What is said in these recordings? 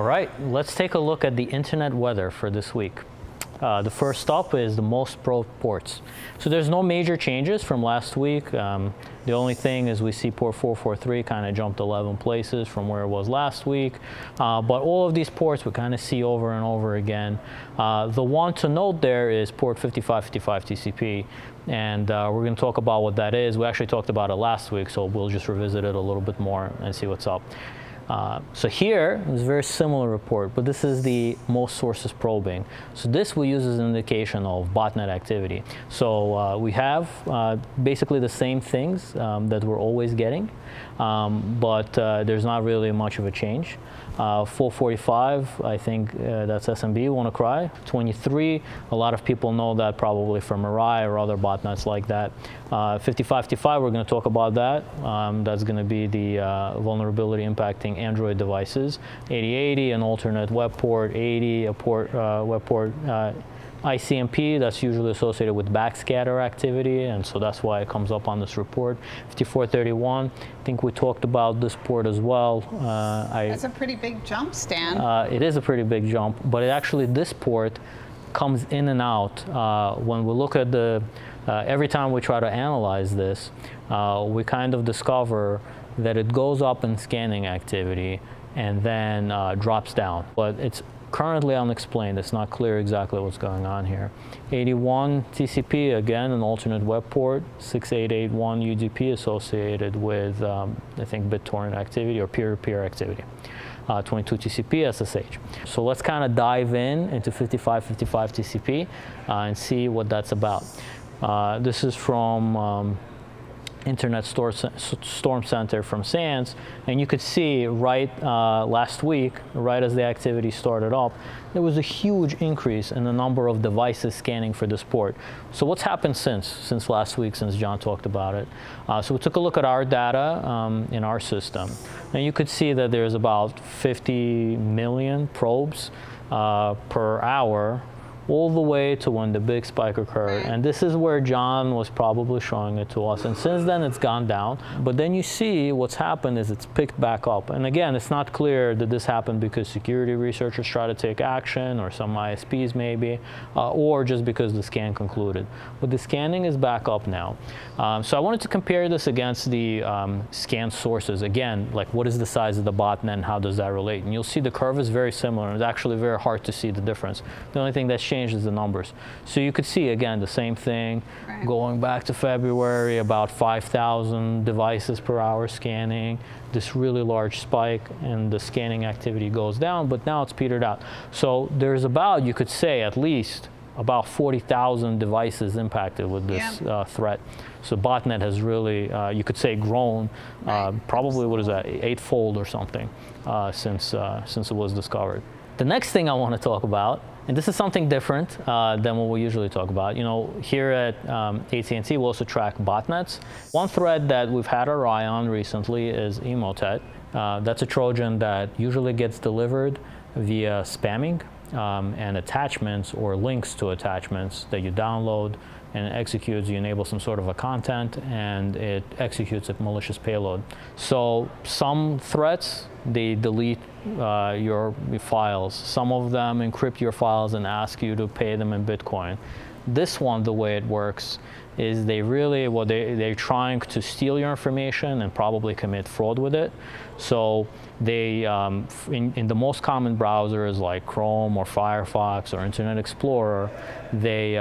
All right, let's take a look at the internet weather for this week. The first stop is the most probed ports. So there's no major changes from last week. The only thing is we see port 443 kind of jumped 11 places from where it was last week. But all of these ports we kind of see over and over again. The one to note there is port 5555 TCP. And we're going to talk about what that is. We actually talked about it last week, so we'll just revisit it a little bit more and see what's up. So here is a very similar report, but this is the most sources probing. So this we use as an indication of botnet activity. So we have basically the same things that we're always getting, but there's not really much of a change. 445, I think that's SMB, WannaCry. 23, a lot of people know that probably from Mirai or other botnets like that. 5555, we're going to talk about that. That's going to be the vulnerability impacting Android devices. 8080, an alternate web port. 80, a web port. ICMP, that's usually associated with backscatter activity, and so that's why it comes up on this report. 5431, I think we talked about this port as well. That's a pretty big jump, Stan. It is a pretty big jump, but actually this port comes in and out. When we look at the, every time we try to analyze this, we kind of discover that it goes up in scanning activity and then drops down. But it's currently unexplained. It's not clear exactly what's going on here. 81 TCP, again, an alternate web port. 6881 UDP associated with, I think, BitTorrent activity or peer-to-peer activity. 22 TCP SSH. So let's kind of dive into 5555 TCP and see what that's about. This is from Internet Storm Center from SANS, and you could see right last week, right as the activity started up, there was a huge increase in the number of devices scanning for this port. So what's happened since last week, since John talked about it? So we took a look at our data in our system, and you could see that there's about 50 million probes per hour, all the way to when the big spike occurred. And this is where John was probably showing it to us. And since then, it's gone down. But then you see what's happened is it's picked back up. And again, it's not clear that this happened because security researchers try to take action, or some ISPs maybe, or just because the scan concluded. But the scanning is back up now. So I wanted to compare this against the scan sources. Again, like what is the size of the botnet and how does that relate? And you'll see the curve is very similar. It's actually very hard to see the difference. The only thing that's changed is the numbers. So you could see, again, the same thing. Right. Going back to February, about 5,000 devices per hour scanning, this really large spike, and the scanning activity goes down, but now it's petered out. So there's about, you could say, at least about 40,000 devices impacted with this threat. So botnet has really, you could say, grown, probably, what is that, 8-fold or something since it was discovered. The next thing I want to talk about, and this is something different than what we usually talk about. You know, here at AT&T, we also track botnets. One threat that we've had our eye on recently is Emotet. That's a Trojan that usually gets delivered via spamming and attachments or links to attachments that you download, and it executes. You enable some sort of a content, and it executes a malicious payload. So some threats, they delete your files. Some of them encrypt your files and ask you to pay them in Bitcoin. This one, the way it works is they really, they're trying to steal your information and probably commit fraud with it. So they, in the most common browsers like Chrome or Firefox or Internet Explorer, they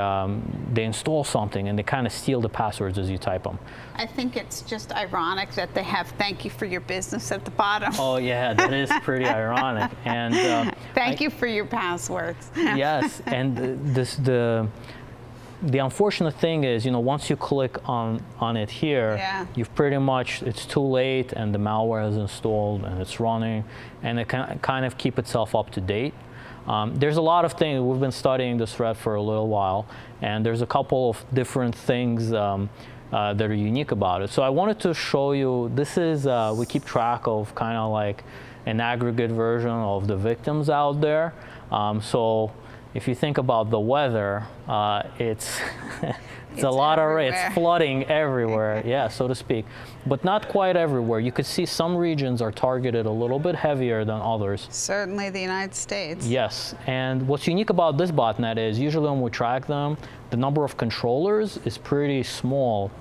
install something and they kind of steal the passwords as you type them. I think it's just ironic that they have "Thank you for your business" at the bottom. Oh yeah, that is pretty ironic. And thank you for your passwords. Yes, and the unfortunate thing is, you know, once you click on it here, you've pretty much, it's too late and the malware is installed and it's running, and it can kind of keep itself up to date. There's a lot of things. We've been studying this threat for a little while, and there's a couple of different things that are unique about it. So I wanted to show you, this is, we keep track of kind of like an aggregate version of the victims out there. So if you think about the weather, it's it's a lot of it's flooding everywhere, yeah, so to speak, but not quite everywhere. You could see some regions are targeted a little bit heavier than others. Certainly the United States. Yes, and what's unique about this botnet is usually when we track them, the number of controllers is pretty small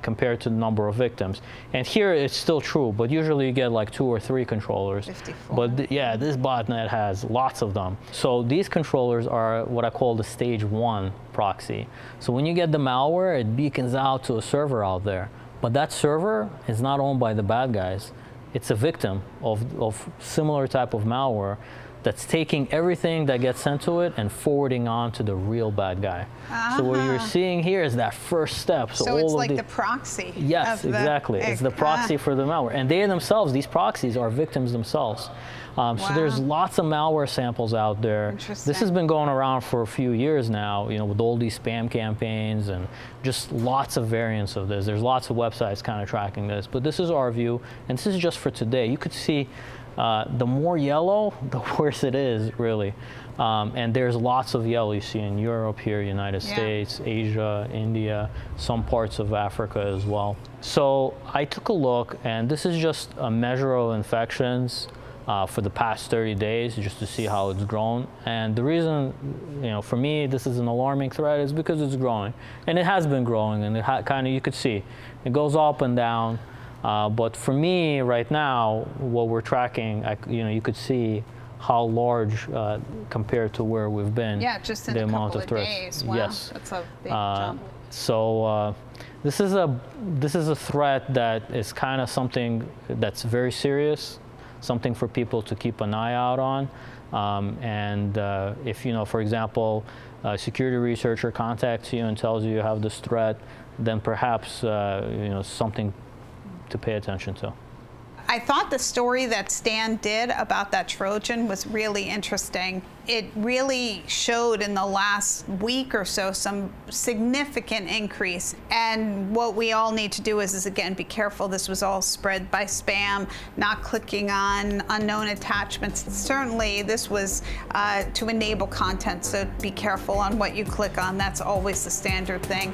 compared to the number of victims. And here it's still true, but usually you get like 2 or 3 controllers. 54. But yeah, this botnet has lots of them. So these controllers are what I call the stage 1 proxy. So when you get the malware, it beacons out to a server out there. But that server is not owned by the bad guys. It's a victim of similar type of malware that's taking everything that gets sent to it and forwarding on to the real bad guy. So what you're seeing here is that first step. So it's like the proxy. Yes, exactly. It's the proxy for the malware. And they themselves, these proxies, are victims themselves. So there's lots of malware samples out there. This has been going around for a few years now, you know, with all these spam campaigns and just lots of variants of this. There's lots of websites kind of tracking this. But this is our view, and this is just for today. You could see the more yellow, the worse it is, really. And there's lots of yellow you see in Europe here, United States, Asia, India, some parts of Africa as well. So I took a look, and this is just a measure of infections for the past 30 days, just to see how it's grown. And the reason, you know, for me, this is an alarming threat is because it's growing. And it has been growing, and it kind of, you could see, it goes up and down. But for me, right now, what we're tracking, you know, you could see how large compared to where we've been. Yeah, just in the a amount couple of threats. Days. Wow, yes, that's a big jump. So this is a threat that is kind of something that's very serious, something for people to keep an eye out on. And if, you know, for example, a security researcher contacts you and tells you you have this threat, then perhaps you know, something to pay attention to. I thought the story that Stan did about that Trojan was really interesting. It really showed in the last week or so some significant increase. And what we all need to do is again, be careful. This was all spread by spam, not clicking on unknown attachments. Certainly, this was to enable content, so be careful on what you click on. That's always the standard thing.